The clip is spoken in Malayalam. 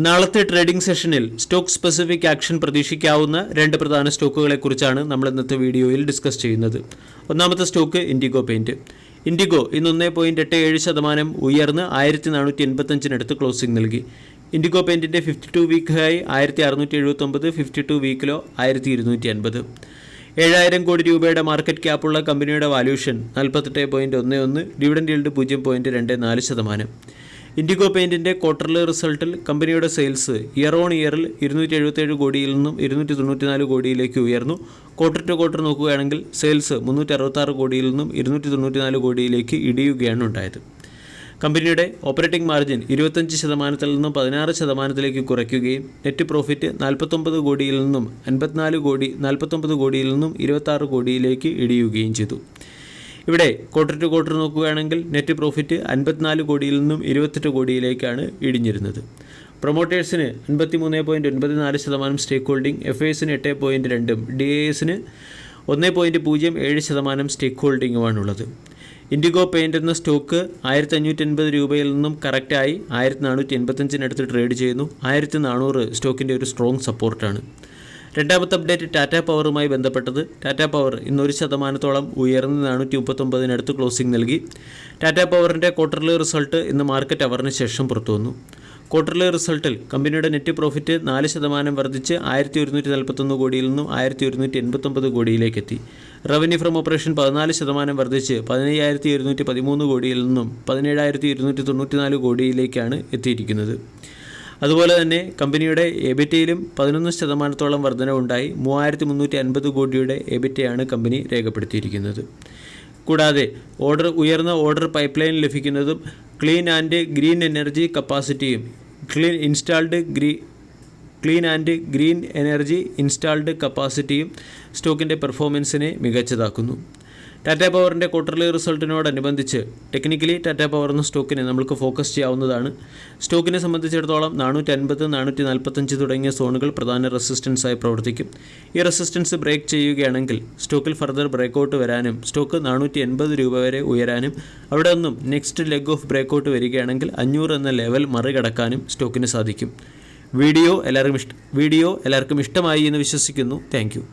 നാളത്തെ ട്രേഡിംഗ് സെഷനിൽ സ്റ്റോക്ക് സ്പെസിഫിക് ആക്ഷൻ പ്രതീക്ഷിക്കാവുന്ന രണ്ട് പ്രധാന സ്റ്റോക്കുകളെക്കുറിച്ചാണ് നമ്മൾ ഇന്നത്തെ വീഡിയോയിൽ ഡിസ്കസ് ചെയ്യുന്നത്. ഒന്നാമത്തെ സ്റ്റോക്ക് ഇൻഡിഗോ പെയിൻറ്റ്. ഇൻഡിഗോ ഇന്ന് 1.87% ഉയർന്ന് 1485 ക്ലോസിംഗ് നൽകി. ഇൻഡിഗോ പെയിൻറ്റിൻ്റെ 52 വീക്ക് ഹൈ 1679, 52 വീക്ക് ലോ 1250. 7,000 കോടി രൂപയുടെ മാർക്കറ്റ് ക്യാപ്പുള്ള കമ്പനിയുടെ വാല്യൂഷൻ 48.11, ഡിവിഡൻഡ് ഈൽഡ് 0.24%. ഇൻഡിഗോ പെയിൻറ്റിൻ്റെ ക്വാർട്ടർലി റിസൾട്ടിൽ കമ്പനിയുടെ സെയിൽസ് ഇയർ ഓൺ ഇയറിൽ 277 കോടിയിൽ നിന്നും 294 കോടിയിലേക്ക് ഉയർന്നു. ക്വാർട്ടർ ടു ക്വാർട്ടർ നോക്കുകയാണെങ്കിൽ സെയിൽസ് 366 കോടിയിൽ നിന്നും 294 കോടിയിലേക്ക് ഇടിയുകയാണ് ഉണ്ടായത്. കമ്പനിയുടെ ഓപ്പറേറ്റിംഗ് മാർജിൻ 25% നിന്നും 16% കുറയ്ക്കുകയും നെറ്റ് പ്രോഫിറ്റ് 49 കോടിയിൽ നിന്നും 49 കോടിയിൽ നിന്നും 26 കോടിയിലേക്ക് ഇടിയുകയും ചെയ്തു. ഇവിടെ ക്വാർട്ടർ ടു ക്വാർട്ടർ നോക്കുകയാണെങ്കിൽ നെറ്റ് പ്രോഫിറ്റ് 54 കോടിയിൽ നിന്നും 28 കോടിയിലേക്കാണ് ഇടിഞ്ഞിരുന്നത്. പ്രൊമോട്ടേഴ്സിന് 53.94% സ്റ്റേക്ക് ഹോൾഡിംഗ്, FISന് 8.2%, DISന് 1.07% സ്റ്റേക്ക് ഹോൾഡിംഗുമാണുള്ളത്. ഇൻഡിഗോ പെയിൻറ്റ് എന്ന സ്റ്റോക്ക് 1580 രൂപയിൽ നിന്നും കറക്റ്റായി 1485 ട്രേഡ് ചെയ്യുന്നു. 1400 സ്റ്റോക്കിൻ്റെ ഒരു സ്ട്രോങ് സപ്പോർട്ടാണ്. രണ്ടാമത്തെ അപ്ഡേറ്റ് ടാറ്റ പവറുമായി ബന്ധപ്പെട്ടത്. ടാറ്റ പവർ ഇന്ന് 1% ഉയർന്ന് 439 ക്ലോസിംഗ് നൽകി. ടാറ്റ പവറിൻ്റെ ക്വാർട്ടർലി റിസൾട്ട് ഇന്ന് മാർക്കറ്റ് അവറിന് ശേഷം പുറത്തു വന്നു. ക്വാർട്ടർലി റിസൾട്ടിൽ കമ്പനിയുടെ നെറ്റ് പ്രോഫിറ്റ് 4% വർദ്ധിച്ച് 1141 കോടിയിൽ നിന്നും 1189 കോടിയിലേക്കെത്തി. റവന്യൂ ഫ്രം ഓപ്പറേഷൻ 14% വർദ്ധിച്ച് 15,213 കോടിയിൽ നിന്നും 17,294 കോടിയിലേക്കാണ് എത്തിയിരിക്കുന്നത്. അതുപോലെ തന്നെ കമ്പനിയുടെ എബിറ്റയിലും 11% വർധനവുണ്ടായി. 3,350 കോടിയുടെ എബിറ്റയാണ് കമ്പനി രേഖപ്പെടുത്തിയിരിക്കുന്നത്. കൂടാതെ ഉയർന്ന ഓർഡർ പൈപ്പ്ലൈൻ ലഭിക്കുന്നതും ക്ലീൻ ആൻഡ് ഗ്രീൻ എനർജി കപ്പാസിറ്റിയും സ്റ്റോക്കിൻ്റെ പെർഫോമൻസിനെ മികച്ചതാക്കുന്നു. ടാറ്റ പവറിൻ്റെ ക്വാർട്ടർലി റിസൾട്ടിനോടനുബന്ധിച്ച് ടെക്നിക്കലി ടാറ്റ പവർ എന്ന സ്റ്റോക്കിനെ നമുക്ക് ഫോക്കസ് ചെയ്യാവുന്നതാണ്. സ്റ്റോക്കിനെ സംബന്ധിച്ചിടത്തോളം 450, 445 തുടങ്ങിയ സോണുകൾ പ്രധാന റെസിസ്റ്റൻസായി പ്രവർത്തിക്കും. ഈ റെസിസ്റ്റൻസ് ബ്രേക്ക് ചെയ്യുകയാണെങ്കിൽ സ്റ്റോക്കിൽ ഫർദർ ബ്രേക്കൗട്ട് വരാനും സ്റ്റോക്ക് 480 രൂപ വരെ ഉയരാനും അവിടെ നിന്നും നെക്സ്റ്റ് ലെഗ് ഓഫ് ബ്രേക്കൗട്ട് വരികയാണെങ്കിൽ 500 എന്ന ലെവൽ മറികടക്കാനും സ്റ്റോക്കിന് സാധിക്കും. വീഡിയോ എല്ലാവർക്കും ഇഷ്ടമായി എന്ന് വിശ്വസിക്കുന്നു. Thank you.